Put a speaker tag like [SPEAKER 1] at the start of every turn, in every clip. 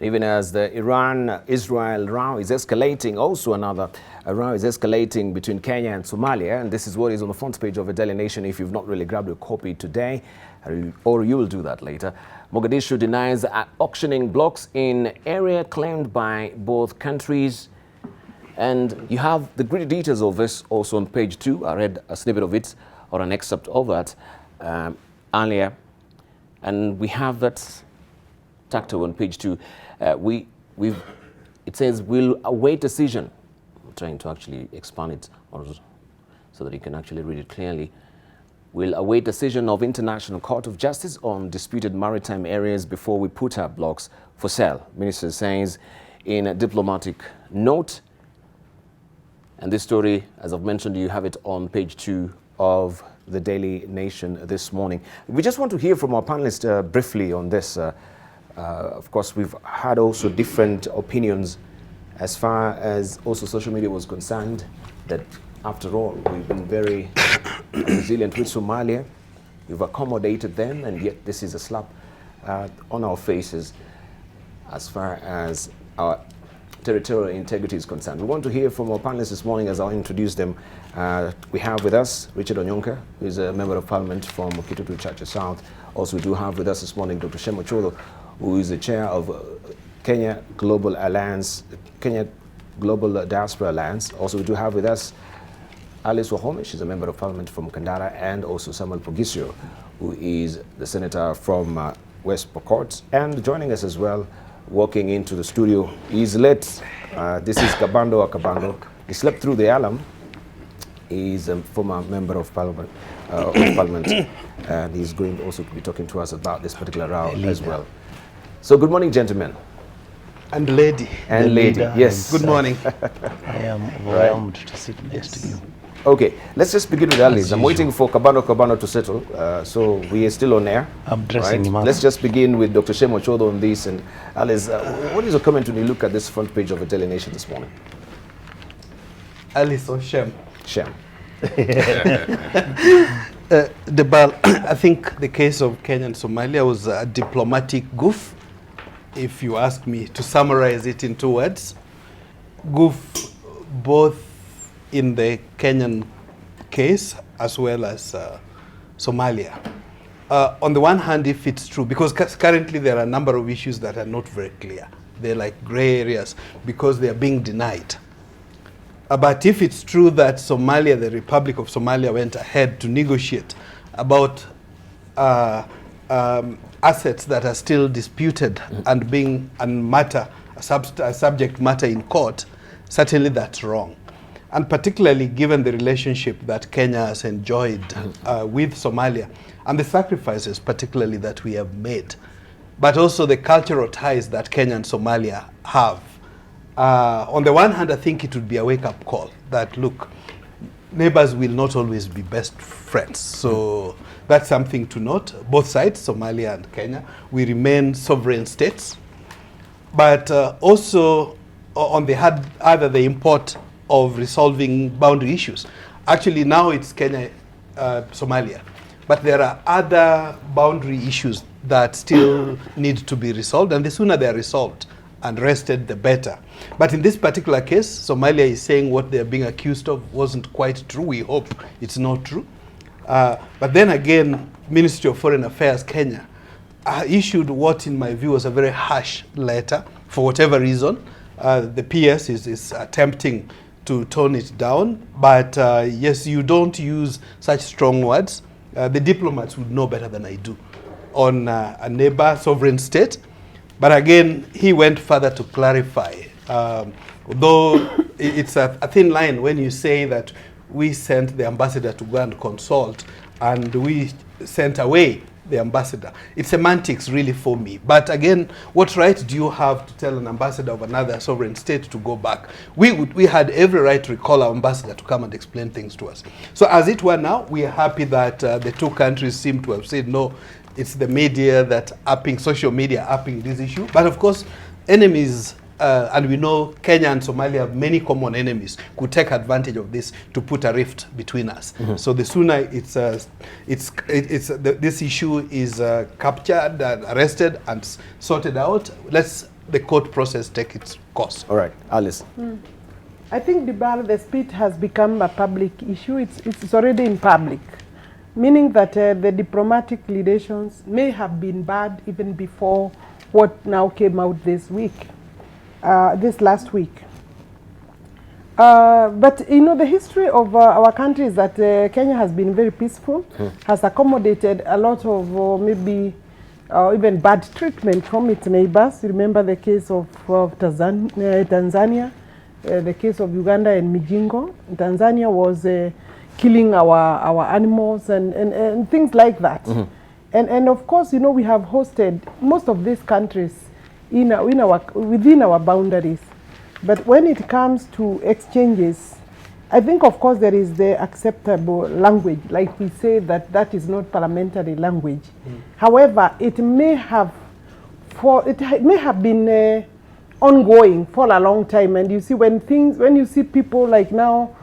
[SPEAKER 1] Even as the Iran-Israel row is escalating, also another row is escalating between Kenya and Somalia. And this is what is on the front page of the Daily Nation if you've not really grabbed a copy today, or you will do that later. Mogadishu denies auctioning blocks in area claimed by both countries. And you have the gritty details of this also on page 2. I read a snippet of it, or an excerpt of that earlier. And we have that tucked on page 2. It says, we'll await decision. I'm trying to actually expand it so that you can actually read it clearly. We'll await decision of International Court of Justice on disputed maritime areas before we put our blocks for sale, Minister says in a diplomatic note. And this story, as I've mentioned, you have it on page 2 of the Daily Nation this morning. We just want to hear from our panelists briefly on this. Of course, we've had also different opinions as far as also social media was concerned, that after all, we've been very resilient with Somalia. We've accommodated them, and yet this is a slap on our faces as far as our territorial integrity is concerned. We want to hear from our panelists this morning as I'll introduce them. We have with us Richard Onyonka, who is a member of parliament from Kitutu Chacha South. Also, we do have with us this morning Dr. Shem Ochodo, who is the chair of Kenya Global Alliance, Kenya Global Diaspora Alliance. Also, we do have with us Alice Wahome, she's a member of parliament from Kandara, and also Samuel Pogisio, who is the senator from West Pokot. And joining us as well, walking into the studio, he's late. This is Kabando Akabando. He slept through the alarm. He's a former member of parliament, and he's going also to be talking to us about this particular row as well. So good morning, gentlemen.
[SPEAKER 2] And lady.
[SPEAKER 1] And lady, yes.
[SPEAKER 2] Good morning.
[SPEAKER 3] I am overwhelmed to sit next to you.
[SPEAKER 1] Okay, let's just begin with Alice. I'm waiting for Kabano to settle, so we are still on air.
[SPEAKER 3] I'm dressing him up.
[SPEAKER 1] Let's just begin with Dr. Shem Ochodo on this. And Alice, what is your comment when you look at this front page of the Daily Nation this morning?
[SPEAKER 2] Alice or Shem?
[SPEAKER 1] Shem.
[SPEAKER 2] Debarl, I think the case of Kenya and Somalia was a diplomatic goof, if you ask me to summarize it in 2 words. Goof both in the Kenyan case as well as Somalia. On the one hand, if it's true, because currently there are a number of issues that are not very clear. They're like gray areas because they are being denied. But if it's true that Somalia, the Republic of Somalia, went ahead to negotiate about assets that are still disputed and being a subject matter in court, certainly that's wrong. And particularly given the relationship that Kenya has enjoyed with Somalia and the sacrifices particularly that we have made, but also the cultural ties that Kenya and Somalia have. On the one hand, I think it would be a wake-up call that, look, neighbors will not always be best friends. So that's something to note. Both sides, Somalia and Kenya, we remain sovereign states. But also, on the other, the import of resolving boundary issues. Actually, now it's Kenya, Somalia. But there are other boundary issues that still need to be resolved, and the sooner they are resolved and rested, the better. But in this particular case, Somalia is saying what they're being accused of wasn't quite true. We hope it's not true. But then again, Ministry of Foreign Affairs, Kenya, issued what in my view was a very harsh letter for whatever reason. The PS is attempting to tone it down. But yes, you don't use such strong words. The diplomats would know better than I do on a neighbor sovereign state. But again, he went further to clarify. Though it's a thin line when you say that we sent the ambassador to go and consult and we sent away the ambassador. It's semantics really for me. But again, what right do you have to tell an ambassador of another sovereign state to go back? We had every right to recall our ambassador to come and explain things to us. So as it were now, we are happy that the two countries seem to have said, no, it's the media that social media upping this issue. But of course, enemies, and we know Kenya and Somalia have many common enemies, could take advantage of this to put a rift between us. Mm-hmm. So the sooner this issue is captured and arrested and sorted out, let's the court process take its course.
[SPEAKER 1] All right, Alice.
[SPEAKER 4] I think the split has become a public issue. It's already in public, meaning that the diplomatic relations may have been bad even before what now came out this week, this last week. But you know, the history of our country is that Kenya has been very peaceful, has accommodated a lot of maybe even bad treatment from its neighbors. You remember the case of Tanzania, the case of Uganda and Migingo. Tanzania was killing our animals and things like that. And of course, you know, we have hosted most of these countries within our boundaries. But when it comes to exchanges, I think, of course, there is the acceptable language, like we say that is not parliamentary language. However, it may have been ongoing for a long time. And you see, when you see people like now,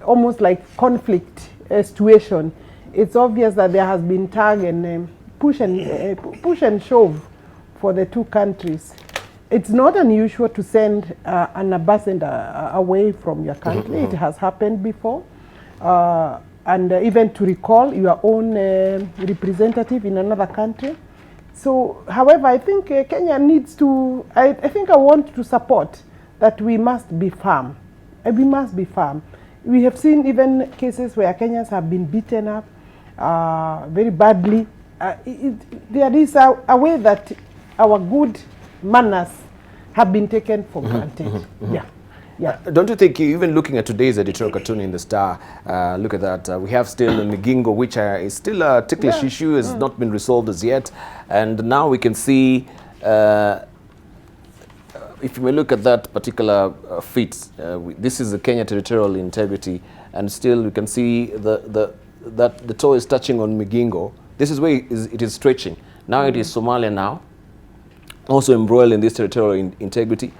[SPEAKER 4] almost like conflict situation, it's obvious that there has been tug and push and shove for the two countries. It's not unusual to send an ambassador away from your country. It has happened before. And even to recall your own representative in another country. So, however, I think Kenya needs to, I think I want to support that we must be firm. We must be firm. We have seen even cases where Kenyans have been beaten up very badly. There is a way that our good manners have been taken for granted. Yeah.
[SPEAKER 1] Don't you think, even looking at today's editorial cartoon in the Star, look at that, we have still Migingo, which is still a ticklish issue, has not been resolved as yet. And now we can see, if we look at that particular feat, this is the Kenya territorial integrity, and still we can see that the toe is touching on Migingo. This is where it is stretching. Now it is Somalia now, also embroiled in this territorial integrity.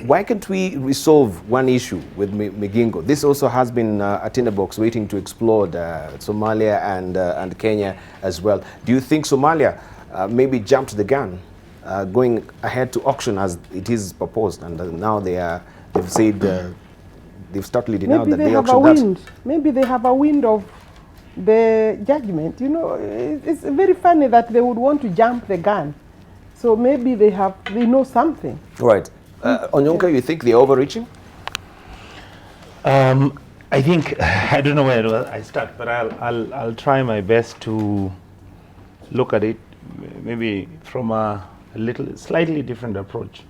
[SPEAKER 1] Why can't we resolve one issue with Migingo? This also has been a tinderbox waiting to explode, Somalia and Kenya as well. Do you think Somalia maybe jumped the gun, going ahead to auction as it is proposed, and now they've said they've totally denounced that they auctioned that?
[SPEAKER 4] Maybe they have a wind of the judgment. You know, it's very funny that they would want to jump the gun. So maybe they know something.
[SPEAKER 1] Right. Onyonka, you think they're overreaching?
[SPEAKER 3] I think, I don't know where I start, but I'll try my best to look at it maybe from a slightly different approach.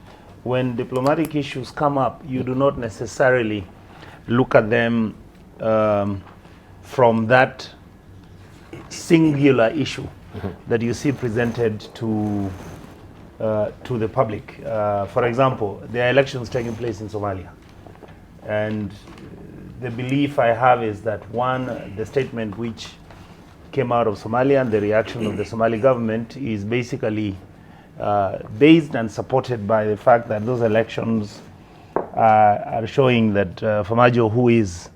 [SPEAKER 3] When diplomatic issues come up, you do not necessarily look at them from that singular issue that you see presented to the public. For example, there are elections taking place in Somalia, and the belief I have is that the statement which came out of Somalia and the reaction of the Somali government is basically based and supported by the fact that those elections are showing that Famajo, who is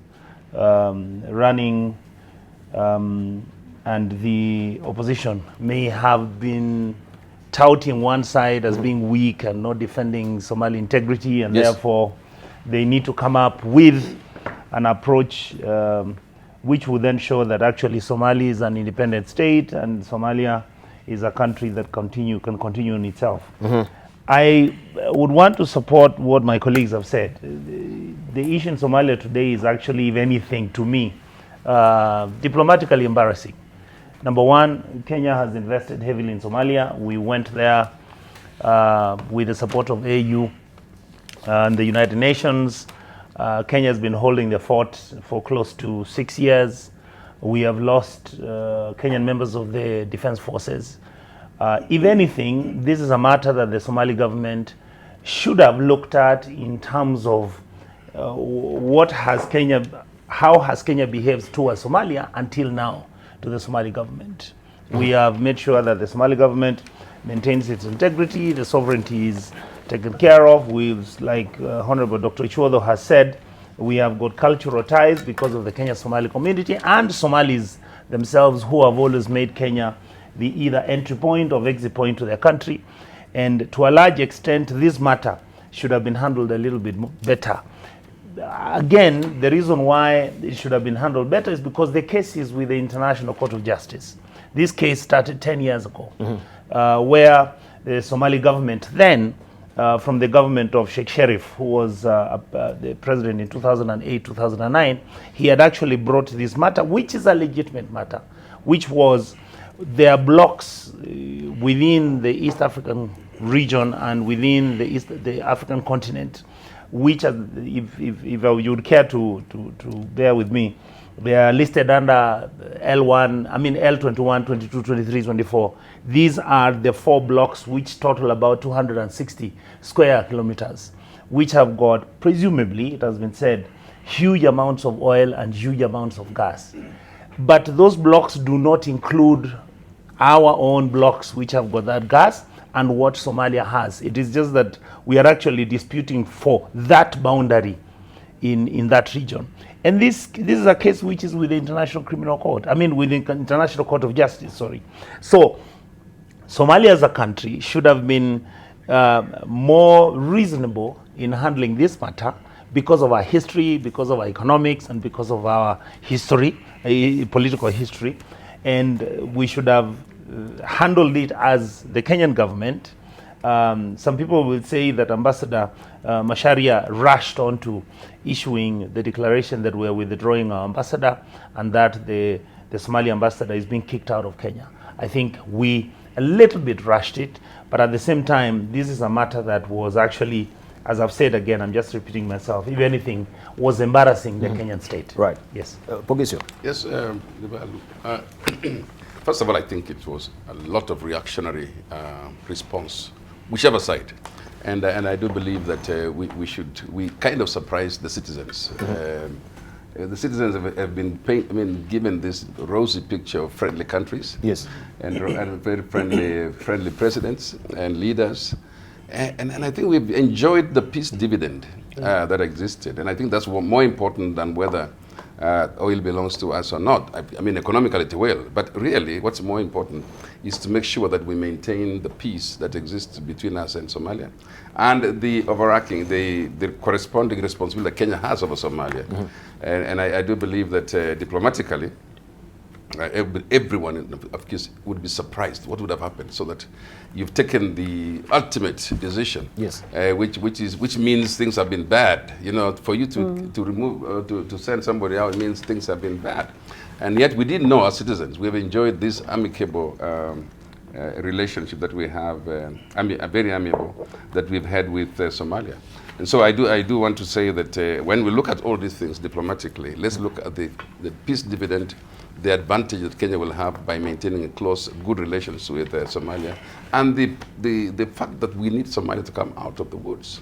[SPEAKER 3] running, and the opposition may have been touting one side as being weak and not defending Somali integrity, and therefore they need to come up with an approach which would then show that actually Somalia is an independent state and Somalia is a country that can continue in itself. I would want to support what my colleagues have said. The issue in Somalia today is actually, if anything, to me, diplomatically embarrassing. Number one, Kenya has invested heavily in Somalia. We went there with the support of AU and the United Nations. Kenya has been holding the fort for close to 6 years. We have lost Kenyan members of the defense forces. If anything, this is a matter that the Somali government should have looked at in terms of how has Kenya behaved towards Somalia until now to the Somali government. We have made sure that the Somali government maintains its integrity, the sovereignty is taken care of. Like Honorable Dr. Ichuodo has said, we have got cultural ties because of the Kenya-Somali community and Somalis themselves, who have always made Kenya the either entry point or exit point to their country. And to a large extent, this matter should have been handled a little bit better. Again, the reason why it should have been handled better is because the case is with the International Court of Justice. This case started 10 years ago, where the Somali government then, from the government of Sheikh Sharif, who was the president in 2008, 2009, he had actually brought this matter, which is a legitimate matter, which was there are blocks within the East African region and within the African continent, which, if you would care to bear with me, they are listed under L1, I mean L21, 22, 23, 24. These are the 4 blocks which total about 260 square kilometers, which have got, presumably, it has been said, huge amounts of oil and huge amounts of gas. But those blocks do not include our own blocks which have got that gas and what Somalia has. It is just that we are actually disputing for that boundary in that region. And this is a case which is with the International Criminal Court. I mean, with the International Court of Justice, sorry. So, Somalia as a country should have been more reasonable in handling this matter because of our history, because of our economics, and because of our history, political history. And we should have handled it as the Kenyan government. Some people will say that Ambassador Macharia rushed on to issuing the declaration that we are withdrawing our ambassador and that the Somali ambassador is being kicked out of Kenya. I think we a little bit rushed it, but at the same time, this is a matter that was actually, as I've said again, I'm just repeating myself, if anything, was embarrassing the Kenyan state.
[SPEAKER 1] Right.
[SPEAKER 3] Yes.
[SPEAKER 1] Pogisio.
[SPEAKER 5] Yes, first of all, I think it was a lot of reactionary response, whichever side. And I do believe that we kind of surprised the citizens. The citizens have been given this rosy picture of friendly countries.
[SPEAKER 1] Yes.
[SPEAKER 5] And very friendly presidents and leaders. And I think we've enjoyed the peace dividend that existed. And I think that's more important than whether oil belongs to us or not. I mean, economically it will. But really, what's more important is to make sure that we maintain the peace that exists between us and Somalia. And the overarching, the corresponding responsibility that Kenya has over Somalia. And I do believe that diplomatically, everyone, of course, would be surprised what would have happened, so that you've taken the ultimate decision,
[SPEAKER 1] yes,
[SPEAKER 5] which means things have been bad. You know, for you to remove to send somebody out means things have been bad, and yet we didn't know, as citizens. We have enjoyed this amicable relationship that we have, very amiable, that we've had with Somalia. And so I do want to say that when we look at all these things diplomatically, let's look at the peace dividend, the advantage that Kenya will have by maintaining a close, good relations with Somalia, and the fact that we need Somalia to come out of the woods.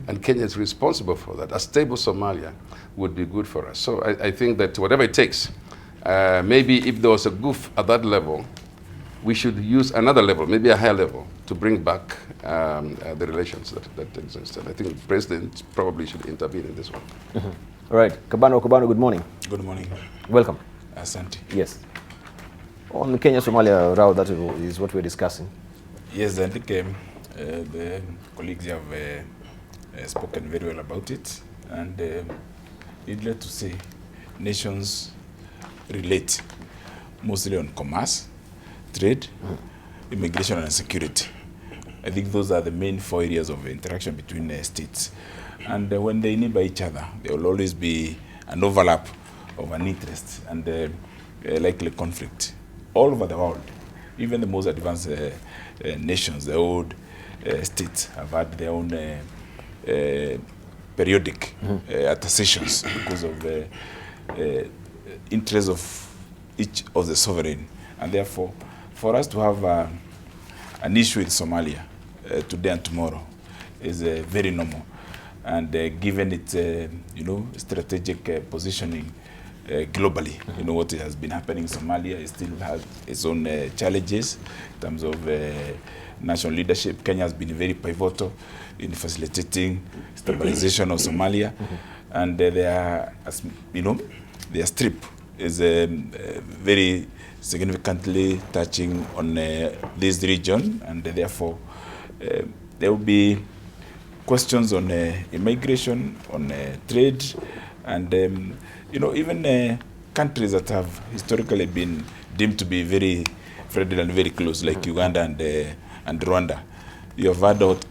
[SPEAKER 5] And Kenya is responsible for that. A stable Somalia would be good for us. So I think that whatever it takes, maybe if there was a goof at that level, we should use another level, maybe a higher level, to bring back the relations that exist. And I think the President probably should intervene in this one.
[SPEAKER 1] All right. Kabano, good morning.
[SPEAKER 6] Good morning.
[SPEAKER 1] Welcome.
[SPEAKER 6] Asante.
[SPEAKER 1] Yes. On the Kenya-Somalia route, that is what we're discussing.
[SPEAKER 6] Yes, I think the colleagues have spoken very well about it. And needless to say, nations relate mostly on commerce, trade, immigration, and security. I think those are the main 4 areas of interaction between states. And when they neighbor each other, there will always be an overlap of an interest and likely conflict all over the world. Even the most advanced nations, the old states, have had their own periodic attestations because of the interests of each of the sovereign. And therefore, for us to have an issue with Somalia today and tomorrow is very normal. And given its strategic positioning globally, what has been happening in Somalia, it still has its own challenges in terms of national leadership. Kenya has been very pivotal in facilitating stabilization of Somalia, and their strip is very significantly touching on this region, and therefore there will be questions on immigration, on trade, and even countries that have historically been deemed to be very friendly and very close, like Uganda and Rwanda. You have heard what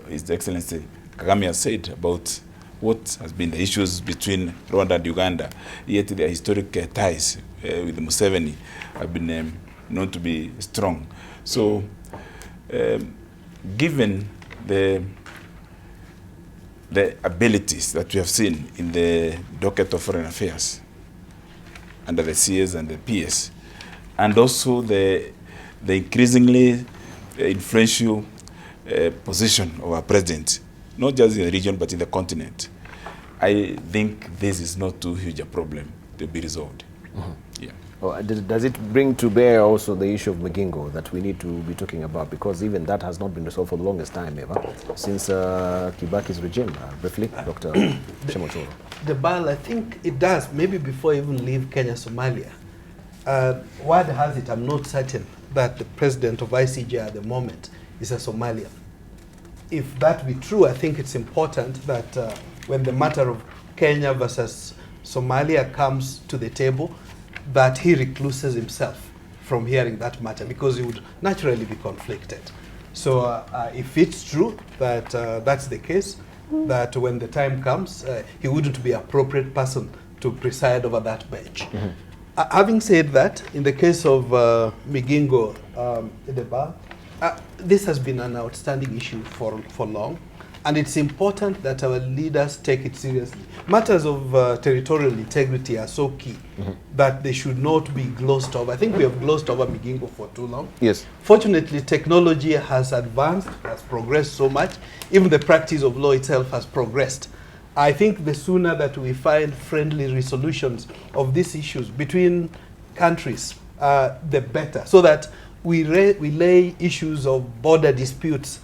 [SPEAKER 6] His Excellency Kagame has said about what has been the issues between Rwanda and Uganda. Yet their historic ties with Museveni have been known to be strong. So, given the abilities that we have seen in the docket of foreign affairs under the CS and the PS, and also the increasingly influential position of our president, not just in the region but in the continent, I think this is not too huge a problem to be resolved. Yeah.
[SPEAKER 1] Oh, does it bring to bear also the issue of Migingo that we need to be talking about? Because even that has not been resolved for the longest time ever, since Kibaki's regime. Briefly, Dr. Shemochoro.
[SPEAKER 2] Debarl, I think it does, maybe before I even leave Kenya, Somalia. Word has it, I'm not certain, that the president of ICJ at the moment is a Somalian. If that be true, I think it's important that when the matter of Kenya versus Somalia comes to the table, that he recluses himself from hearing that matter, because he would naturally be conflicted. So if it's true that that's the case, that when the time comes, he wouldn't be an appropriate person to preside over that bench. Having said that, in the case of Migingo, Debarl, this has been an outstanding issue for long, and it's important that our leaders take it seriously. Matters of territorial integrity are so key that they should not be glossed over. I think we have glossed over Migingo for too long.
[SPEAKER 1] Yes.
[SPEAKER 2] Fortunately, technology has advanced, has progressed so much. Even the practice of law itself has progressed. I think the sooner that we find friendly resolutions of these issues between countries, the better, so that we lay issues of border disputes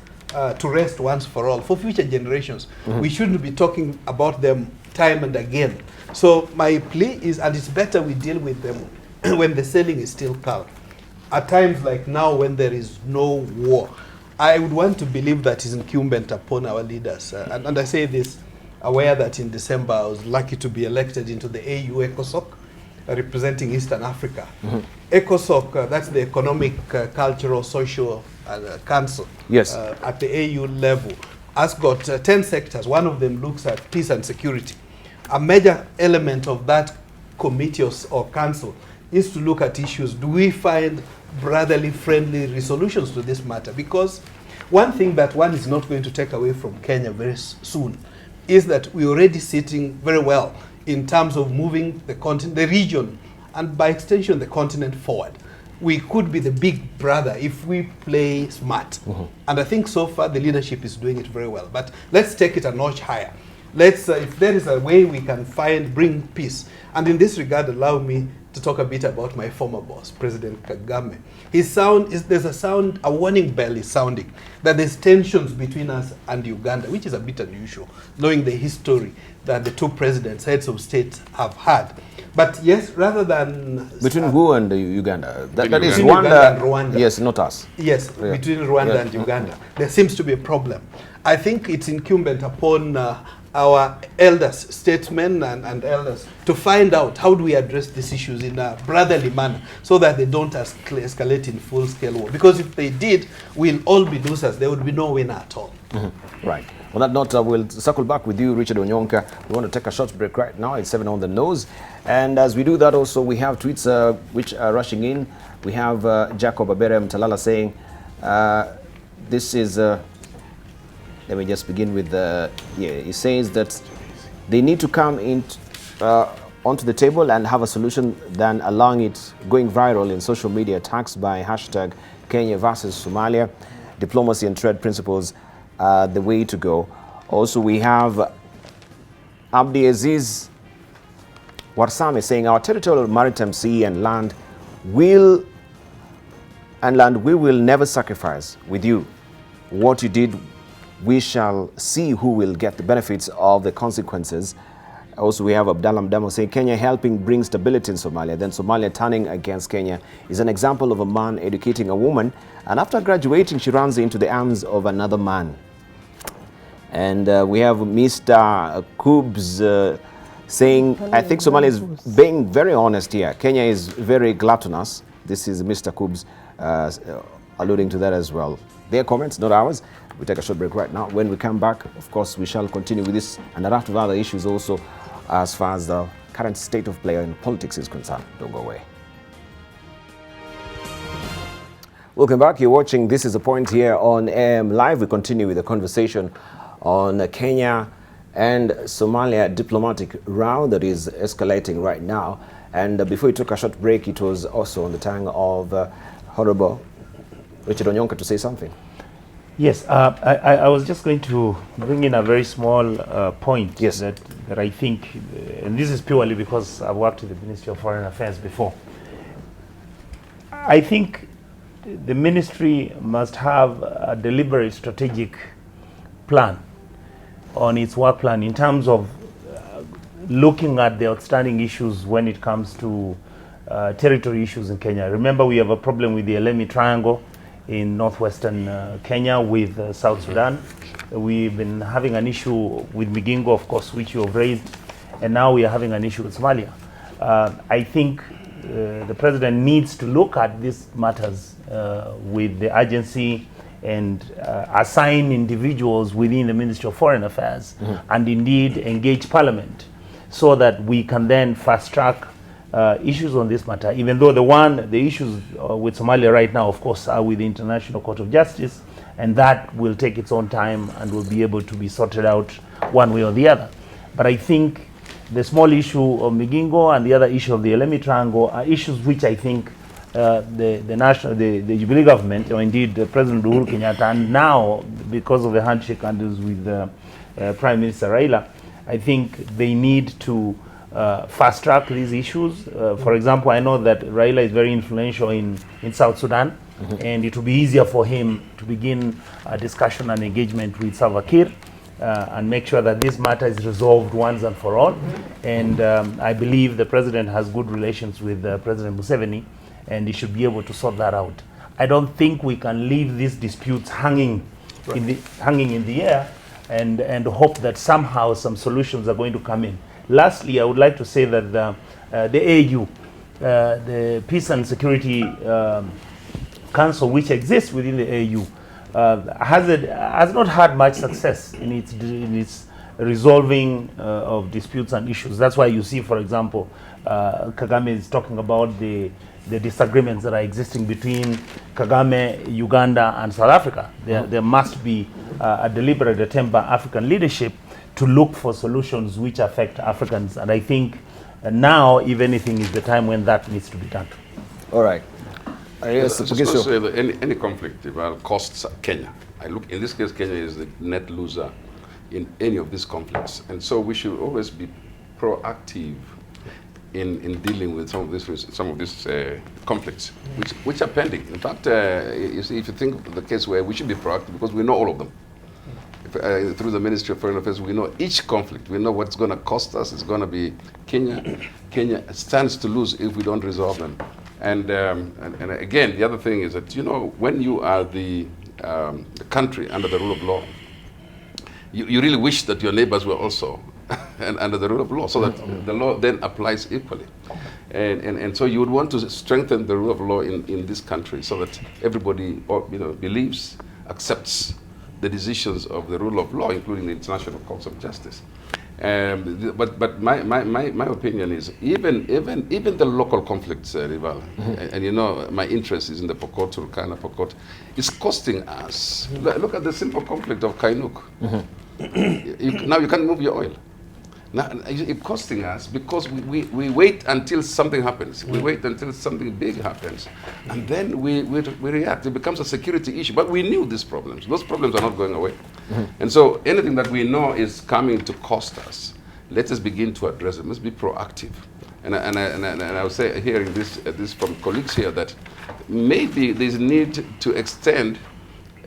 [SPEAKER 2] to rest once for all. For future generations, we shouldn't be talking about them time and again. So my plea is, and it's better we deal with them when the sailing is still calm. At times like now, when there is no war, I would want to believe that is incumbent upon our leaders. And I say this aware that in December I was lucky to be elected into the AU ECOSOC, representing Eastern Africa. ECOSOC, that's the Economic, Cultural, Social Council.
[SPEAKER 1] Yes.
[SPEAKER 2] At the AU level, has got 10 sectors. One of them looks at peace and security. A major element of that committee or council is to look at issues. Do we find brotherly, friendly resolutions to this matter? Because one thing that one is not going to take away from Kenya very soon is that we're already sitting very well in terms of moving the continent, the region, and by extension, the continent forward. We could be the big brother if we play smart. And I think so far the leadership is doing it very well. But let's take it a notch higher. Let's, if there is a way we can bring peace. And in this regard, allow me to talk a bit about my former boss, President Kagame. There's a warning bell is sounding that there's tensions between us and Uganda, which is a bit unusual, knowing the history that the two presidents, heads of state, have had. But yes, rather than...
[SPEAKER 1] Between who and Uganda? That is
[SPEAKER 2] Rwanda. Uganda and Rwanda.
[SPEAKER 1] Yes, not us.
[SPEAKER 2] Yes, yeah. Between Rwanda and Uganda. There seems to be a problem. I think it's incumbent upon our elders, statesmen and elders, to find out how do we address these issues in a brotherly manner so that they don't escalate in full-scale war. Because if they did, we'll all be losers. There would be no winner at all.
[SPEAKER 1] Right. On that note, we'll circle back with you, Richard Onyonka. We want to take a short break right now. It's 7 on the nose. And as we do that also, we have tweets which are rushing in. We have Jacob Abere Mtalala saying, this is... let me just begin with he says that they need to come in onto the table and have a solution than allowing it going viral in social media attacks by hashtag Kenya versus Somalia. Diplomacy and trade principles are the way to go. Also, we have Abdi Aziz Warsame saying our territorial maritime sea and land we will never sacrifice with you. What you did, we shall see who will get the benefits of the consequences. Also, we have Abdallah Mdamo saying Kenya helping bring stability in Somalia. Then Somalia turning against Kenya is an example of a man educating a woman. And after graduating, she runs into the arms of another man. And we have Mr. Kubs saying, I think Somalia is being very honest here. Kenya is very gluttonous. This is Mr. Kubs alluding to that as well. Their comments, not ours. We take a short break right now. When we come back, of course, we shall continue with this and a lot of other issues also as far as the current state of play in politics is concerned. Don't go away. Welcome back. You're watching This Is The Point here on AM Live. We continue with the conversation on Kenya and Somalia diplomatic row that is escalating right now. And before we took a short break, it was also on the tongue of Honorable Richard Onyonka to say something.
[SPEAKER 3] Yes, I was just going to bring in a very small point.
[SPEAKER 1] Yes.
[SPEAKER 3] that I think, and this is purely because I've worked with the Ministry of Foreign Affairs before. I think the ministry must have a deliberate strategic plan on its work plan in terms of looking at the outstanding issues when it comes to territory issues in Kenya. Remember, we have a problem with the Elemi Triangle in northwestern Kenya with South Sudan. We've been having an issue with Migingo, of course, which you have raised, and now we are having an issue with Somalia. I think the president needs to look at these matters with the agency and assign individuals within the Ministry of Foreign Affairs and indeed engage Parliament so that we can then fast track issues on this matter, even though the issues with Somalia right now, of course, are with the International Court of Justice, and that will take its own time and will be able to be sorted out one way or the other. But I think the small issue of Migingo and the other issue of the Elemi Triangle are issues which I think the Jubilee government, or indeed President Uhuru Kenyatta, and now because of the handshake and with Prime Minister Raila, I think they need to fast track these issues. For example, I know that Raila is very influential in South Sudan, and it will be easier for him to begin a discussion and engagement with Salva Kiir and make sure that this matter is resolved once and for all. And I believe the president has good relations with President Museveni, and he should be able to sort that out. I don't think we can leave these disputes hanging in the air and hope that somehow some solutions are going to come in. Lastly, I would like to say that the AU, the Peace and Security Council, which exists within the AU, has not had much success in its resolving of disputes and issues. That's why you see, for example, Kagame is talking about the disagreements that are existing between Kagame, Uganda, and South Africa. There must be a deliberate attempt by African leadership to look for solutions which affect Africans. And I think now, if anything, is the time when that needs to be done.
[SPEAKER 1] All right.
[SPEAKER 5] Yes, just to say that any conflict costs Kenya. In this case, Kenya is the net loser in any of these conflicts. And so we should always be proactive in dealing with some of these conflicts, which are pending. In fact, you see, if you think of the case where we should be proactive, because we know all of them. Through the Ministry of Foreign Affairs, we know each conflict. We know what's going to cost us. It's going to be Kenya. Kenya stands to lose if we don't resolve them. And again, the other thing is that, when you are the country under the rule of law, you really wish that your neighbors were also under the rule of law, so that the law then applies equally. And so you would want to strengthen the rule of law in this country so that everybody believes, accepts the decisions of the rule of law, including the International Courts of Justice. But my opinion is even the local conflicts, Rival, and my interest is in the Pokot, Turkana, Pokot, is costing us. Look at the simple conflict of Kainuk. Now you can't move your oil. Now it's costing us because we wait until something happens. We wait until something big happens, and then we react. It becomes a security issue. But we knew these problems. Those problems are not going away. And so anything that we know is coming to cost us, let us begin to address it. Let's be proactive. And I would say, hearing this from colleagues here, that maybe there's a need to extend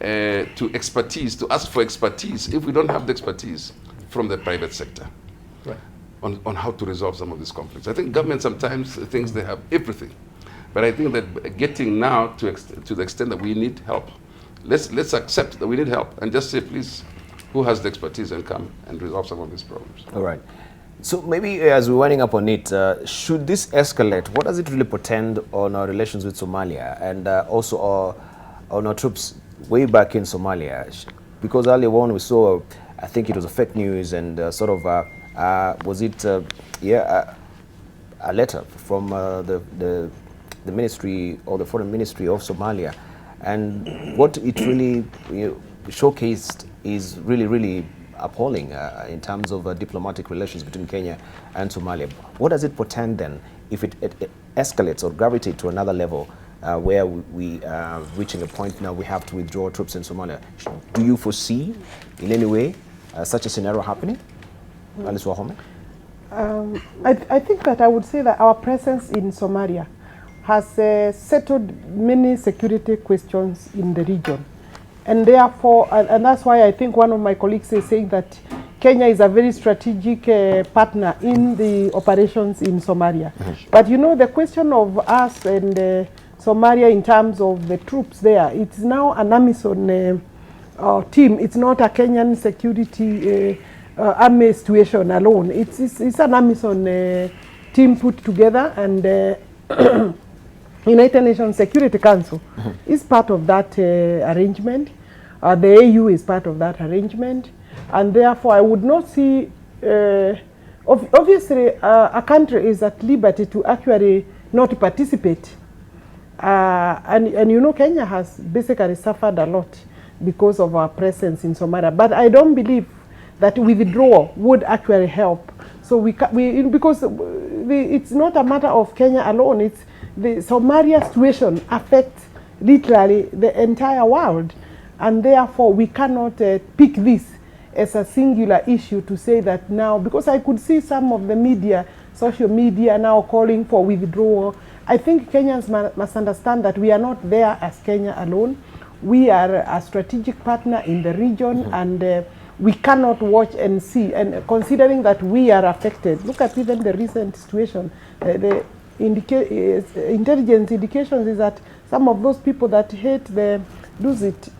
[SPEAKER 5] to expertise, to ask for expertise if we don't have the expertise from the private sector.
[SPEAKER 3] Right.
[SPEAKER 5] on how to resolve some of these conflicts. I think government sometimes thinks they have everything. But I think that getting now to the extent that we need help, let's accept that we need help and just say, please, who has the expertise, and come and resolve some of these problems.
[SPEAKER 1] All right. So maybe as we're winding up on it, should this escalate, what does it really portend on our relations with Somalia and also on our troops way back in Somalia? Because earlier on we saw, I think it was a fake news and was it, a letter from the ministry or the foreign ministry of Somalia, and what it really showcased is really appalling in terms of diplomatic relations between Kenya and Somalia. What does it portend then if it escalates or gravitates to another level where we are reaching a point now we have to withdraw troops in Somalia? Do you foresee in any way such a scenario happening? Alice Wahome?
[SPEAKER 4] I think that I would say that our presence in Somalia has settled many security questions in the region. And therefore, and that's why I think one of my colleagues is saying that Kenya is a very strategic partner in the operations in Somalia. But you know, the question of us and Somalia in terms of the troops there, it's now an AMISOM team. It's not a Kenyan security army situation alone. It's an AMISOM team put together, and United Nations Security Council is part of that arrangement. The AU is part of that arrangement, and therefore I would not see, obviously a country is at liberty to actually not participate. And you know, Kenya has basically suffered a lot because of our presence in Somalia, but I don't believe that withdrawal would actually help. So because it's not a matter of Kenya alone, it's the Somalia situation affects literally the entire world, and therefore we cannot pick this as a singular issue to say that now, because I could see some of the media, social media now calling for withdrawal. I think Kenyans must understand that we are not there as Kenya alone. We are a strategic partner in the region, and we cannot watch and see, and considering that we are affected. Look at even the recent situation. The intelligence indications is that some of those people that hate the Dusit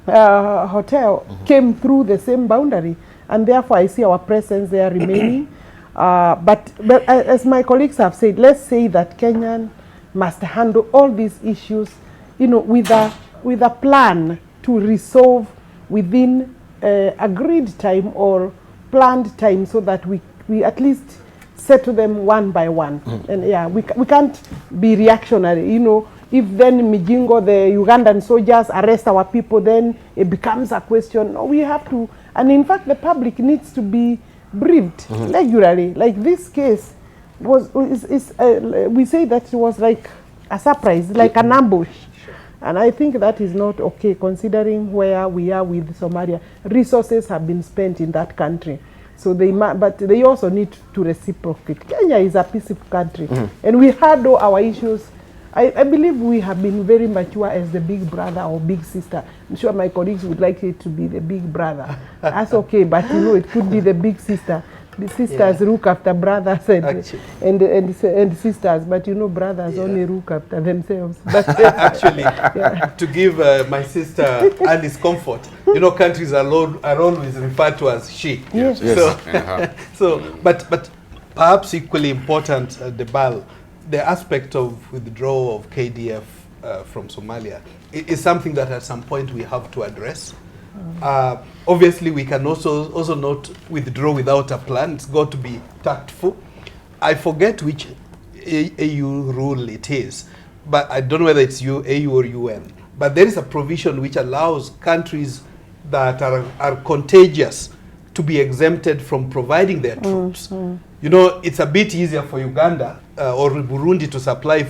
[SPEAKER 4] hotel came through the same boundary, and therefore I see our presence there remaining. But as my colleagues have said, let's say that Kenyan must handle all these issues, you know, with a plan to resolve within agreed time or planned time, so that we at least settle them one by one. And yeah, we can't be reactionary. You know, if then Mijingo, the Ugandan soldiers arrest our people, then it becomes a question. No, we have to, and in fact the public needs to be briefed regularly. Like this case we say that it was like a surprise, like an ambush. And I think that is not okay, considering where we are with Somalia. Resources have been spent in that country. So but they also need to reciprocate. Kenya is a peaceful country, and we had all our issues. I believe we have been very mature as the big brother or big sister. I'm sure my colleagues would like it to be the big brother. That's okay, but you know, it could be the big sister. The sisters look after brothers and sisters, but you know, brothers only look after themselves. But
[SPEAKER 2] actually, to give my sister Alice comfort, you know, countries are always referred to as she.
[SPEAKER 4] Yes.
[SPEAKER 2] So, but perhaps equally important, Debarl, the aspect of withdrawal of KDF from Somalia is something that at some point we have to address. Obviously, we can also not withdraw without a plan. It's got to be tactful. I forget which AU rule it is, but I don't know whether it's AU or UN. But there is a provision which allows countries that are contagious to be exempted from providing their troops. You know, it's a bit easier for Uganda or Burundi to supply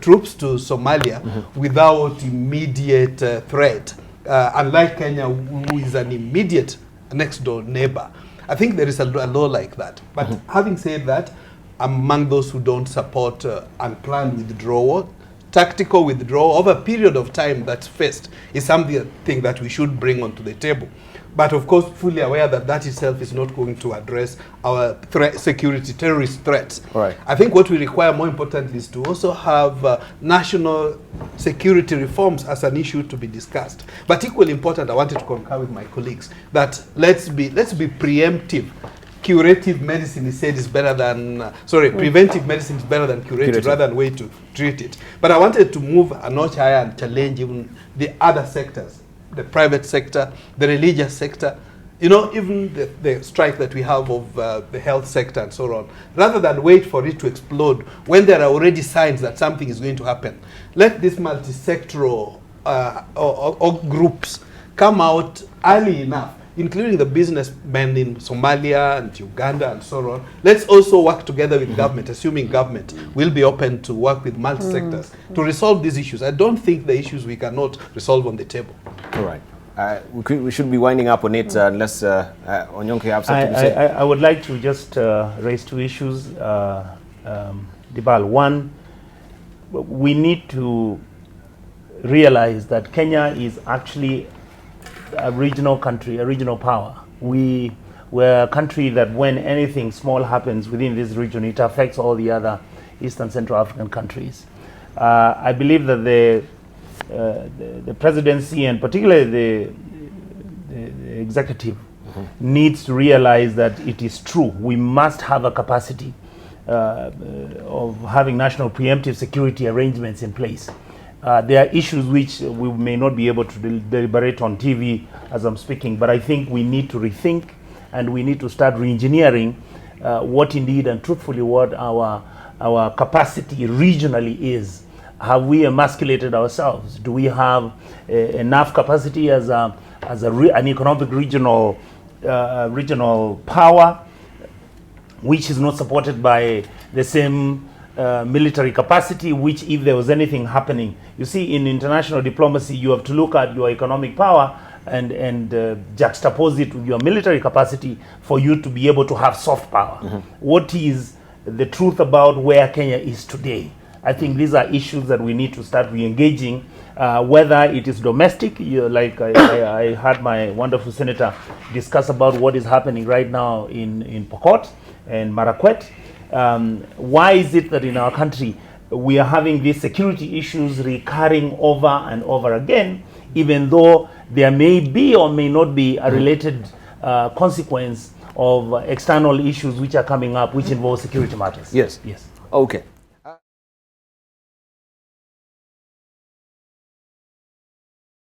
[SPEAKER 2] troops to Somalia without immediate threat. Unlike Kenya, who is an immediate next door neighbor. I think there is a law like that. But having said that, I'm among those who don't support unplanned withdrawal, tactical withdrawal over a period of time that's faced is something that we should bring onto the table. But of course, fully aware that that itself is not going to address our security, terrorist threats.
[SPEAKER 1] Right.
[SPEAKER 2] I think what we require more importantly is to also have national security reforms as an issue to be discussed. But equally important, I wanted to concur with my colleagues that let's be preemptive. Curative medicine is said is better than, preventive medicine is better than curative, rather than wait to treat it. But I wanted to move a notch higher and challenge even the other sectors, the private sector, the religious sector, you know, even the strike that we have of the health sector and so on. Rather than wait for it to explode when there are already signs that something is going to happen, let these multi-sectoral or groups come out early enough, including the businessmen in Somalia and Uganda and so on. Let's also work together with government, assuming government will be open to work with multi-sectors to resolve these issues. I don't think the issues we cannot resolve on the table.
[SPEAKER 1] All right. We should be winding up on it unless Onyonke have something to say.
[SPEAKER 3] I would like to just raise two issues. Debarl, one, we need to realize that Kenya is actually a regional country, a regional power. We're a country that when anything small happens within this region, it affects all the other East and Central African countries. I believe that the presidency and particularly the executive needs to realize that it is true. We must have a capacity of having national preemptive security arrangements in place. There are issues which we may not be able to deliberate on TV as I'm speaking, but I think we need to rethink and we need to start re-engineering what indeed and truthfully what our capacity regionally is. Have we emasculated ourselves? Do we have enough capacity as an economic regional power, which is not supported by the same military capacity, which if there was anything happening, you see, in international diplomacy, you have to look at your economic power and juxtapose it with your military capacity for you to be able to have soft power. What is the truth about where Kenya is today? I think these are issues that we need to start re-engaging, whether it is domestic, like I heard my wonderful senator discuss about what is happening right now in Pokot and Marakwet. Why is it that in our country we are having these security issues recurring over and over again, even though there may be or may not be a related consequence of external issues which are coming up which involve security matters?
[SPEAKER 1] Yes.
[SPEAKER 3] Yes.
[SPEAKER 1] Okay.